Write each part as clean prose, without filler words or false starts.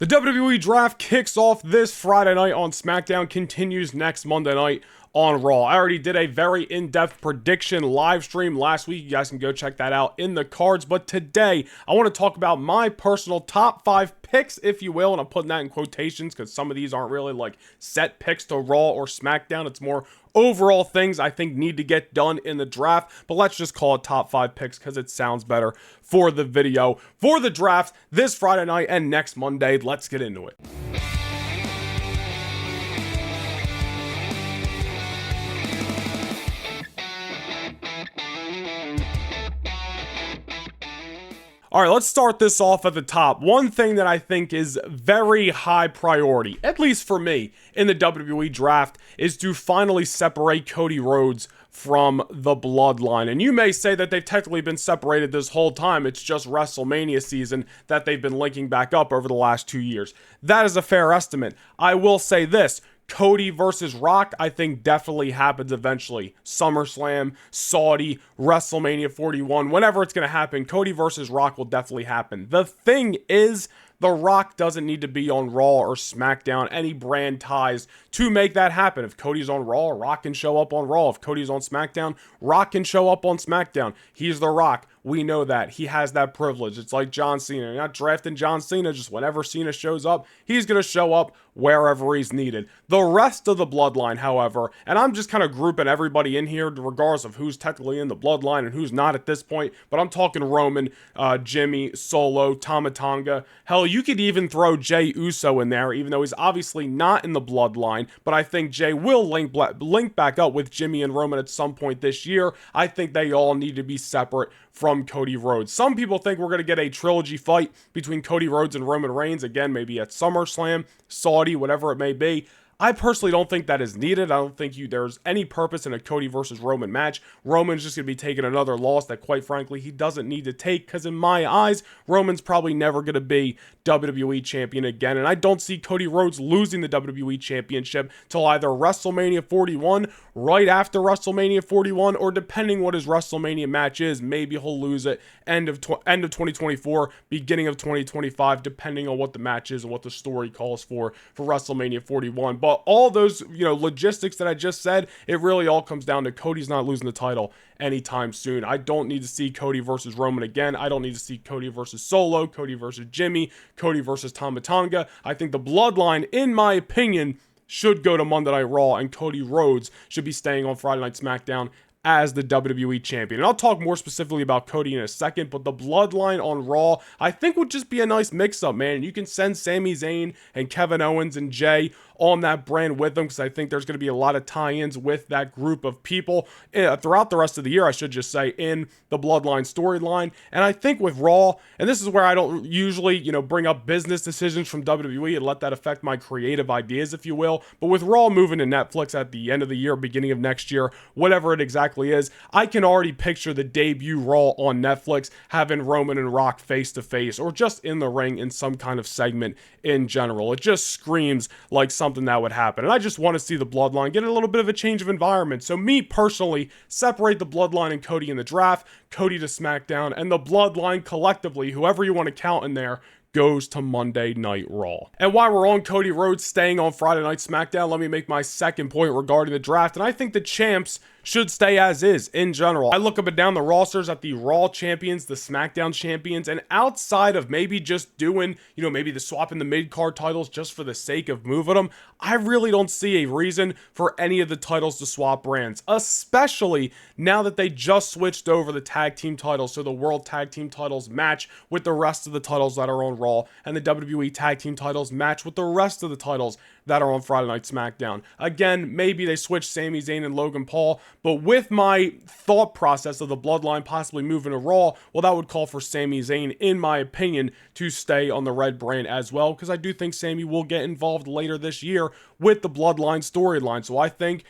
The WWE Draft kicks off this Friday night on SmackDown, continues next Monday night on Raw. I already did a very in-depth prediction live stream last week. You guys can go check that out in the cards. But today, I want to talk about my personal top 5 picks, if you will. And I'm putting that in quotations because some of these aren't really like set picks to Raw or SmackDown. It's more overall things I think need to get done in the draft, but let's just call it top 5 picks because it sounds better for the video. For the draft this Friday night and next Monday, let's get into it. All right, let's start this off at the top. One thing that I think is very high priority, at least for me, in the WWE Draft is to finally separate Cody Rhodes from the bloodline. And you may say that they've technically been separated this whole time. It's just WrestleMania season that they've been linking back up over the last 2 years. That is a fair estimate. I will say this. Cody versus Rock, I think definitely happens eventually. SummerSlam, Saudi, WrestleMania 41, whenever it's going to happen, Cody versus Rock will definitely happen. The thing is, The Rock doesn't need to be on Raw or SmackDown, any brand ties to make that happen. If Cody's on Raw, Rock can show up on Raw. If Cody's on SmackDown, Rock can show up on SmackDown. He's The Rock. We know that. He has that privilege. It's like John Cena. You're not drafting John Cena. Just whenever Cena shows up, he's going to show up wherever he's needed. The rest of the bloodline, however, and I'm just kind of grouping everybody in here regardless of who's technically in the bloodline and who's not at this point, but I'm talking Roman, Jimmy, Solo, Tama Tonga. Hell, you could even throw Jey Uso in there, even though he's obviously not in the bloodline, but I think Jey will link back up with Jimmy and Roman at some point this year. I think they all need to be separate from Cody Rhodes. Some people think we're going to get a trilogy fight between Cody Rhodes and Roman Reigns, again, maybe at SummerSlam, Saudi, whatever it may be. I personally don't think that is needed. I don't think there's any purpose in a Cody versus Roman match. Roman's just going to be taking another loss that, quite frankly, he doesn't need to take because, in my eyes, Roman's probably never going to be WWE champion again. And I don't see Cody Rhodes losing the WWE championship till either WrestleMania 41, right after WrestleMania 41, or depending what his WrestleMania match is, maybe he'll lose it end of 2024, beginning of 2025, depending on what the match is and what the story calls for WrestleMania 41. But all those, logistics that I just said, it really all comes down to Cody's not losing the title anytime soon. I don't need to see Cody versus Roman again. I don't need to see Cody versus Solo, Cody versus Jimmy, Cody versus Tama Tonga. I think the bloodline, in my opinion, should go to Monday Night Raw, and Cody Rhodes should be staying on Friday Night SmackDown as the WWE champion. And I'll talk more specifically about Cody in a second, but the bloodline on Raw, I think would just be a nice mix-up, man. You can send Sami Zayn and Kevin Owens and Jey on that brand with them because I think there's going to be a lot of tie-ins with that group of people throughout the rest of the year, I should just say, in the bloodline storyline. And I think with Raw, and this is where I don't usually, bring up business decisions from WWE and let that affect my creative ideas, if you will, but with Raw moving to Netflix at the end of the year, beginning of next year, whatever it exactly is, I can already picture the debut Raw on Netflix having Roman and Rock face to face or just in the ring in some kind of segment in general. It just screams like something that would happen. And I just want to see the bloodline get a little bit of a change of environment. So me personally, separate the bloodline and Cody in the draft, Cody to SmackDown, and the bloodline collectively, whoever you want to count in there, goes to Monday Night Raw. And while we're on Cody Rhodes staying on Friday Night SmackDown, let me make my second point regarding the draft. And I think the champs should stay as is in general. I look up and down the rosters at the Raw champions, the SmackDown champions, and outside of maybe just doing, maybe the swapping the mid-card titles just for the sake of moving them, I really don't see a reason for any of the titles to swap brands, especially now that they just switched over the tag team titles, so the World Tag Team titles match with the rest of the titles that are on Raw, and the WWE Tag Team titles match with the rest of the titles that are on Friday Night SmackDown. Again, maybe they switch Sami Zayn and Logan Paul, but with my thought process of the bloodline possibly moving to Raw, well, that would call for Sami Zayn, in my opinion, to stay on the red brand as well, because I do think Sami will get involved later this year with the bloodline storyline. So I think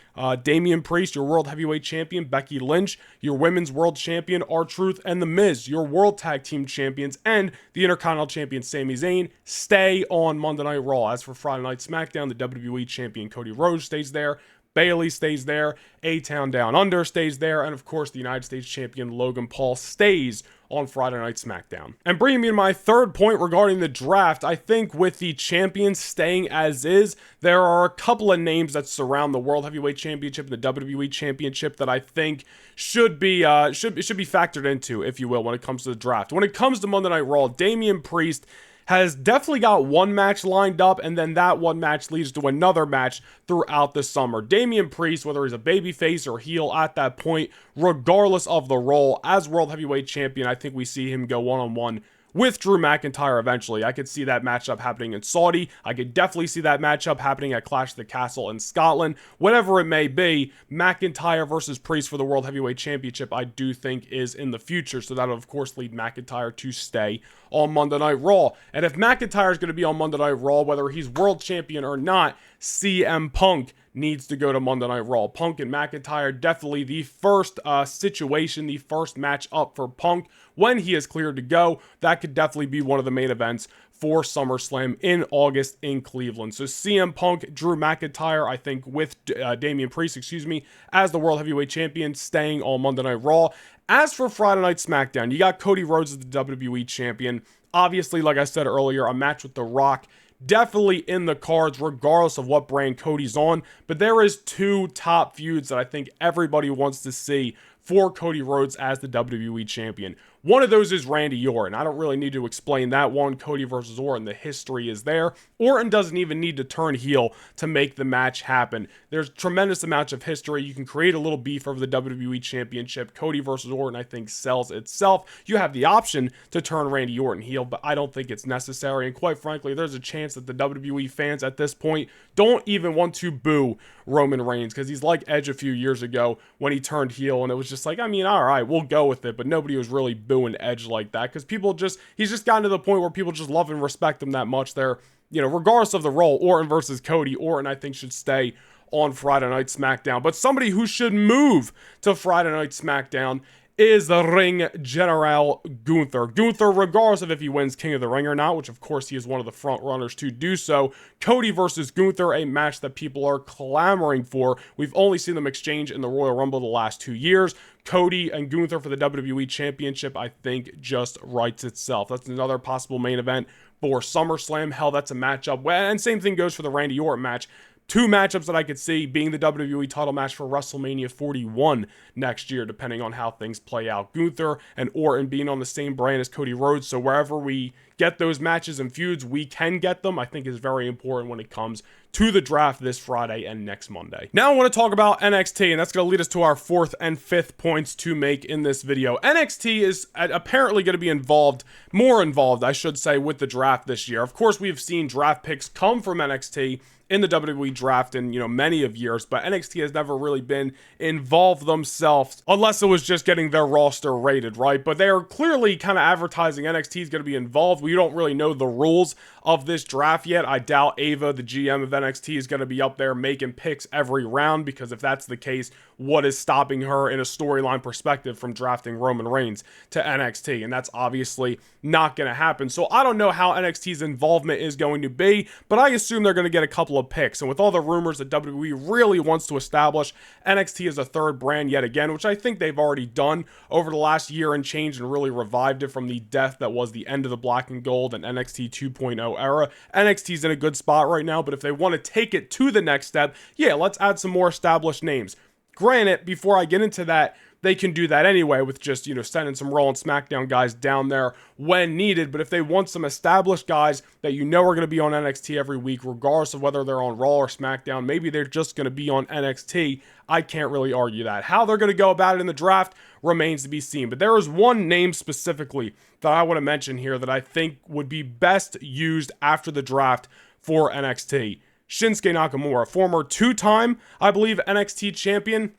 Damian Priest, your World Heavyweight Champion, Becky Lynch, your Women's World Champion, R-Truth, and The Miz, your World Tag Team Champions, and the Intercontinental Champion, Sami Zayn, stay on Monday Night Raw. As for Friday Night SmackDown, the WWE Champion, Cody Rhodes, stays there. Bayley stays there, A-Town Down Under stays there, and of course the United States Champion Logan Paul stays on Friday Night SmackDown. And bringing me to my third point regarding the draft, I think with the champions staying as is, there are a couple of names that surround the World Heavyweight Championship and the WWE Championship that I think should be factored into, if you will, when it comes to the draft. When it comes to Monday Night Raw, Damian Priest has definitely got one match lined up, and then that one match leads to another match throughout the summer. Damian Priest, whether he's a babyface or heel at that point, regardless of the role, as World Heavyweight Champion, I think we see him go one-on-one with Drew McIntyre eventually. I could see that matchup happening in Saudi. I could definitely see that matchup happening at Clash of the Castle in Scotland. Whatever it may be, McIntyre versus Priest for the World Heavyweight Championship, I do think is in the future. So that'll, of course, lead McIntyre to stay on Monday Night Raw. And if McIntyre is going to be on Monday Night Raw, whether he's world champion or not, CM Punk needs to go to Monday Night Raw. Punk and McIntyre, definitely the first situation, the first match up for Punk when he is cleared to go. That could definitely be one of the main events for SummerSlam in August in Cleveland. So CM Punk, Drew McIntyre, I think with Damian Priest, as the World Heavyweight Champion, staying on Monday Night Raw. As for Friday Night SmackDown, you got Cody Rhodes as the WWE Champion. Obviously, like I said earlier, a match with The Rock definitely in the cards regardless of what brand Cody's on, but there is two top feuds that I think everybody wants to see for Cody Rhodes as the WWE Champion. One of those is Randy Orton. I don't really need to explain that one. Cody versus Orton, the history is there. Orton doesn't even need to turn heel to make the match happen. There's tremendous amounts of history. You can create a little beef over the WWE Championship. Cody versus Orton, I think, sells itself. You have the option to turn Randy Orton heel, but I don't think it's necessary. And quite frankly, there's a chance that the WWE fans at this point don't even want to boo Roman Reigns, because he's like Edge a few years ago when he turned heel, and it was just like, I mean, all right, we'll go with it, but nobody was really booing Edge like that, because he's just gotten to the point where people just love and respect him that much. They're, regardless of the role, Orton versus Cody, Orton I think should stay on Friday Night SmackDown. But somebody who should move to Friday Night SmackDown is the Ring General Gunther. Gunther, regardless of if he wins King of the Ring or not, which of course he is one of the front runners to do so. Cody versus Gunther, a match that people are clamoring for. We've only seen them exchange in the Royal Rumble the last 2 years. Cody and Gunther for the WWE Championship, I think, just writes itself. That's another possible main event for SummerSlam. Hell, that's a matchup. And same thing goes for the Randy Orton match. Two matchups that I could see being the WWE title match for WrestleMania 41 next year, depending on how things play out. Gunther and Orton being on the same brand as Cody Rhodes, so wherever we get those matches and feuds, we can get them, I think is very important when it comes to the draft this Friday and next Monday. Now I want to talk about NXT, and that's going to lead us to our fourth and fifth points to make in this video. NXT is apparently going to be more involved, I should say, with the draft this year. Of course, we've seen draft picks come from NXT in the WWE draft in, many of years, but NXT has never really been involved themselves unless it was just getting their roster rated, right? But they are clearly kind of advertising NXT is going to be involved. We don't really know the rules of this draft yet. I doubt Ava, the GM of NXT, is going to be up there making picks every round, because if that's the case, what is stopping her in a storyline perspective from drafting Roman Reigns to NXT? And that's obviously not going to happen. So I don't know how NXT's involvement is going to be, but I assume they're going to get a couple of picks. And with all the rumors that WWE really wants to establish NXT as a third brand yet again, which I think they've already done over the last year and change and really revived it from the death that was the end of the Black and Gold and NXT 2.0 era. NXT's in a good spot right now, but if they want to take it to the next step, yeah, let's add some more established names. Granted, before I get into that, they can do that anyway with just, sending some Raw and SmackDown guys down there when needed. But if they want some established guys that are going to be on NXT every week, regardless of whether they're on Raw or SmackDown, maybe they're just going to be on NXT, I can't really argue that. How they're going to go about it in the draft remains to be seen. But there is one name specifically that I want to mention here that I think would be best used after the draft for NXT. Shinsuke Nakamura, former two-time, I believe, NXT champion.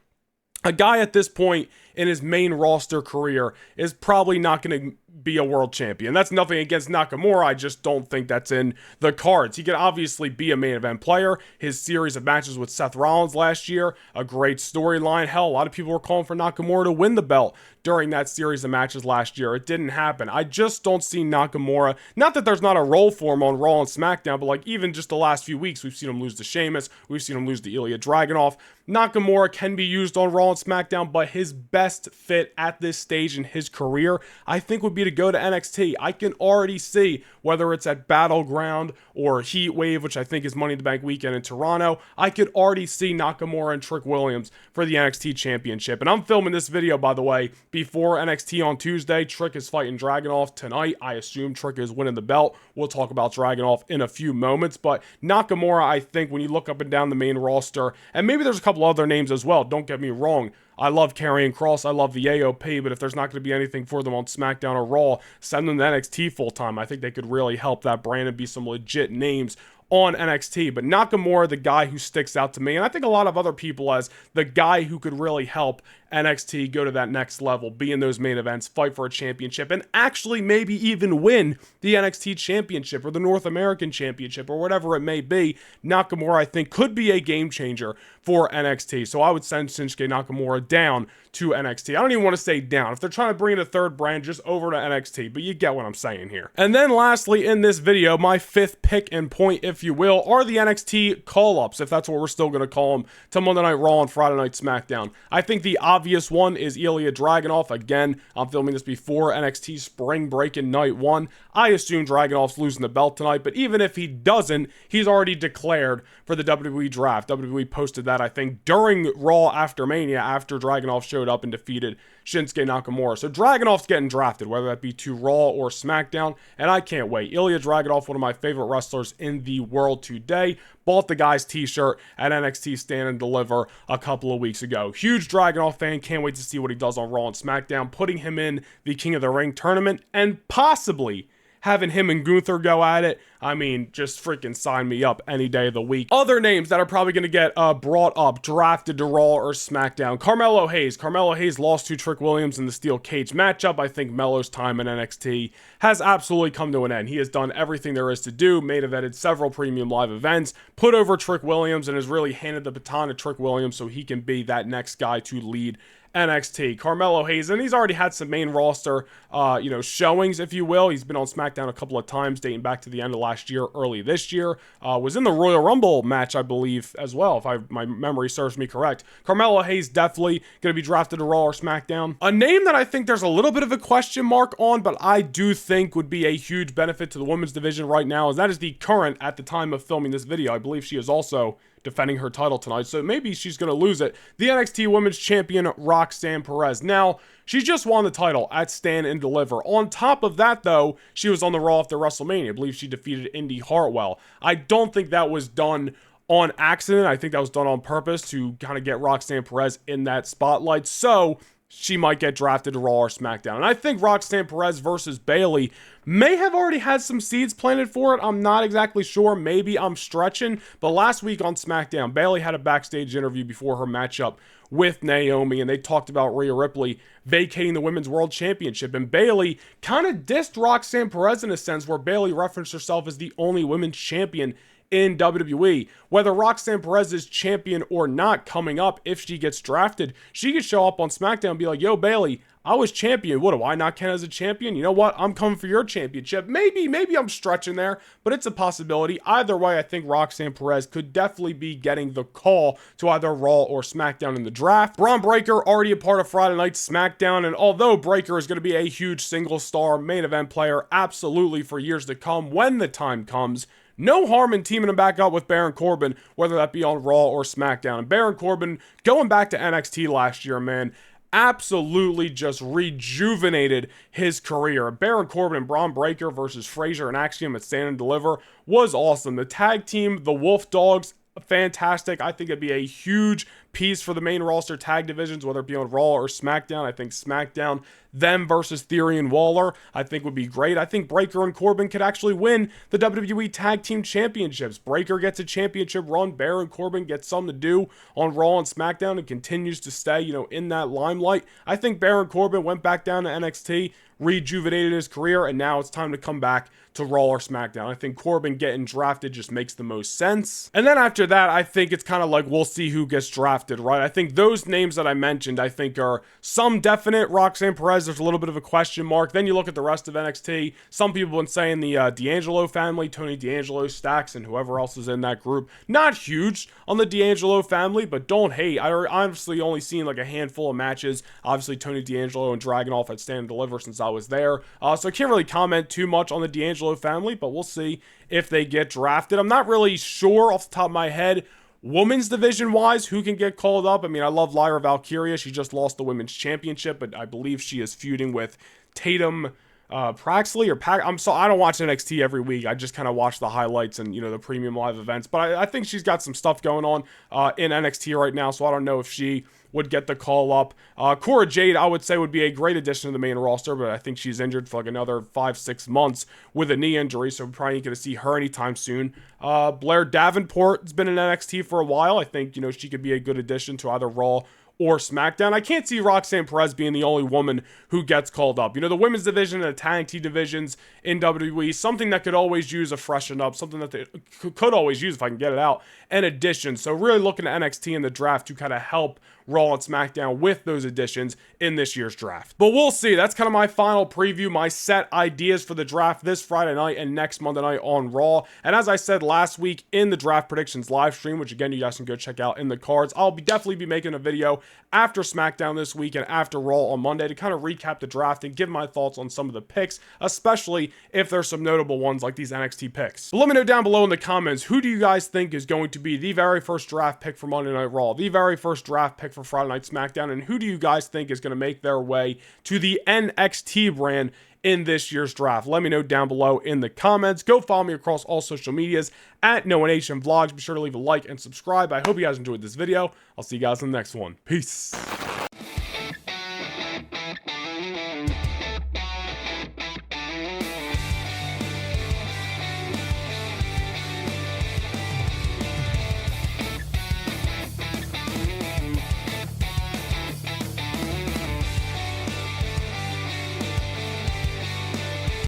A guy at this point in his main roster career is probably not going to be a world champion. That's nothing against Nakamura. I just don't think that's in the cards. He could obviously be a main event player. His series of matches with Seth Rollins last year, a great storyline. Hell, a lot of people were calling for Nakamura to win the belt during that series of matches last year. It didn't happen. I just don't see Nakamura. Not that there's not a role for him on Raw and SmackDown, but like even just the last few weeks, we've seen him lose to Sheamus. We've seen him lose to Ilja Dragunov. Nakamura can be used on Raw and SmackDown, but his best fit at this stage in his career, I think, would be to go to NXT. I can already see, whether it's at Battleground or Heat Wave, which I think is Money in the Bank weekend in Toronto, I could already see Nakamura and Trick Williams for the NXT Championship. And I'm filming this video, by the way, before NXT on Tuesday. Trick is fighting Dragunov tonight. I assume Trick is winning the belt. We'll talk about Dragunov in a few moments, but Nakamura, I think, when you look up and down the main roster, and maybe there's a couple other names as well, don't get me wrong. I love Karrion Kross, I love the AOP, but if there's not going to be anything for them on SmackDown or Raw, send them to NXT full-time. I think they could really help that brand and be some legit names on NXT. But Nakamura, the guy who sticks out to me, and I think a lot of other people as the guy who could really help NXT go to that next level, be in those main events, fight for a championship, and actually maybe even win the NXT Championship or the North American Championship or whatever it may be. Nakamura, I think, could be a game changer for NXT. So I would send Shinsuke Nakamura down to NXT. I don't even want to say down. If they're trying to bring in a third brand, just over to NXT, but you get what I'm saying here. And then lastly in this video, my fifth pick and point, if you will, are the NXT call-ups, if that's what we're still going to call them, to Monday Night Raw and Friday Night SmackDown. I think the obvious one is Ilja Dragunov. Again, I'm filming this before NXT Spring Break in Night 1. I assume Dragunov's losing the belt tonight, but even if he doesn't, he's already declared for the WWE Draft. WWE posted that, I think, during Raw after Mania, after Dragunov showed up and defeated Shinsuke Nakamura. So Dragunov's getting drafted, whether that be to Raw or SmackDown, and I can't wait. Ilja Dragunov, one of my favorite wrestlers in the world today. Bought the guy's t-shirt at NXT Stand and Deliver a couple of weeks ago. Huge Dragunov fan, can't wait to see what he does on Raw and SmackDown, putting him in the King of the Ring tournament, and possibly having him and Gunther go at it. I mean, just freaking sign me up any day of the week. Other names that are probably going to get brought up, drafted to Raw or SmackDown. Carmelo Hayes. Carmelo Hayes lost to Trick Williams in the Steel Cage matchup. I think Melo's time in NXT has absolutely come to an end. He has done everything there is to do, main evented several premium live events, put over Trick Williams, and has really handed the baton to Trick Williams so he can be that next guy to lead NXT. Carmelo Hayes, and he's already had some main roster, showings, if you will. He's been on SmackDown a couple of times, dating back to the end of last year, early this year. Was in the Royal Rumble match, I believe, as well, if my memory serves me correct. Carmelo Hayes definitely going to be drafted to Raw or SmackDown. A name that I think there's a little bit of a question mark on, but I do think would be a huge benefit to the women's division right now, is that is the current, at the time of filming this video, I believe she is also defending her title tonight, so maybe she's going to lose it. The NXT Women's Champion, Roxanne Perez. Now, she just won the title at Stand and Deliver. On top of that, though, she was on the Raw after WrestleMania. I believe she defeated Indy Hartwell. I don't think that was done on accident. I think that was done on purpose to kind of get Roxanne Perez in that spotlight. So she might get drafted to Raw or SmackDown. And I think Roxanne Perez versus Bayley may have already had some seeds planted for it. I'm not exactly sure. Maybe I'm stretching. But last week on SmackDown, Bayley had a backstage interview before her matchup with Naomi, and they talked about Rhea Ripley vacating the Women's World Championship. And Bayley kind of dissed Roxanne Perez in a sense, where Bayley referenced herself as the only women's champion in WWE. Whether Roxanne Perez is champion or not coming up, if she gets drafted, she could show up on SmackDown and be like, yo, Bayley, I was champion. What, do I not count as a champion? You know what? I'm coming for your championship. Maybe I'm stretching there, but it's a possibility. Either way, I think Roxanne Perez could definitely be getting the call to either Raw or SmackDown in the draft. Braun Breaker, already a part of Friday Night SmackDown, and although Breaker is going to be a huge single-star main event player absolutely for years to come when the time comes, no harm in teaming him back up with Baron Corbin, whether that be on Raw or SmackDown. And Baron Corbin, going back to NXT last year, man, absolutely just rejuvenated his career. Baron Corbin and Braun Breaker versus Frazier and Axiom at Stand and Deliver was awesome. The tag team, the Wolf Dogs, fantastic. I think it'd be a huge piece for the main roster tag divisions, whether it be on Raw or SmackDown. I think SmackDown, them versus Theory and Waller, I think would be great. I think Breakker and Corbin could actually win the WWE Tag Team Championships. Breakker gets a championship run. Baron and Corbin get something to do on Raw and SmackDown and continues to stay, in that limelight. I think Baron Corbin went back down to NXT, rejuvenated his career, and now it's time to come back to Raw or SmackDown. I think Corbin getting drafted just makes the most sense. And then after that, I think it's kind of like we'll see who gets drafted, right? I think those names that I mentioned, I think are some definite. Roxanne Perez, there's a little bit of a question mark. Then you look at the rest of NXT. Some people have been saying the D'Angelo family, Tony D'Angelo, Stacks, and whoever else is in that group. Not huge on the D'Angelo family, but don't hate. I honestly only seen like a handful of matches. Obviously, Tony D'Angelo and Dragunov at Stand and Deliver since I was there. So I can't really comment too much on the D'Angelo family, but we'll see if they get drafted. I'm not really sure off the top of my head, women's division wise, who can get called up. I mean, I love Lyra Valkyria. She just lost the women's championship, but I believe she is feuding with Tatum Praxley or Pack. I don't watch NXT every week. I just kind of watch the highlights and the premium live events. But I think she's got some stuff going on in NXT right now, so I don't know if she would get the call up. Cora Jade, I would say, would be a great addition to the main roster, but I think she's injured for like another 5-6 months with a knee injury, so we're probably not going to see her anytime soon. Blair Davenport has been in NXT for a while. I think she could be a good addition to either Raw or SmackDown. I can't see Roxanne Perez being the only woman who gets called up. The women's division and the tag team divisions in WWE, something that could always use a freshen up, something that they could always use if I can get it out, an addition. So really looking at NXT in the draft to kind of help Raw and SmackDown with those additions in this year's draft. But we'll see. That's kind of my final preview, my set ideas for the draft this Friday night and next Monday night on Raw. And as I said last week in the draft predictions live stream, which again, you guys can go check out in the cards, I'll definitely be making a video after SmackDown this week and after Raw on Monday to kind of recap the draft and give my thoughts on some of the picks, especially if there's some notable ones like these NXT picks. But let me know down below in the comments, who do you guys think is going to be the very first draft pick for Monday Night Raw, the very first draft pick for Friday Night SmackDown, and who do you guys think is going to make their way to the NXT brand in this year's draft? Let me know down below in the comments. Go follow me across all social medias at NoahNation Vlogs. Be sure to leave a like and subscribe. I hope you guys enjoyed this video. I'll see you guys in the next one. Peace.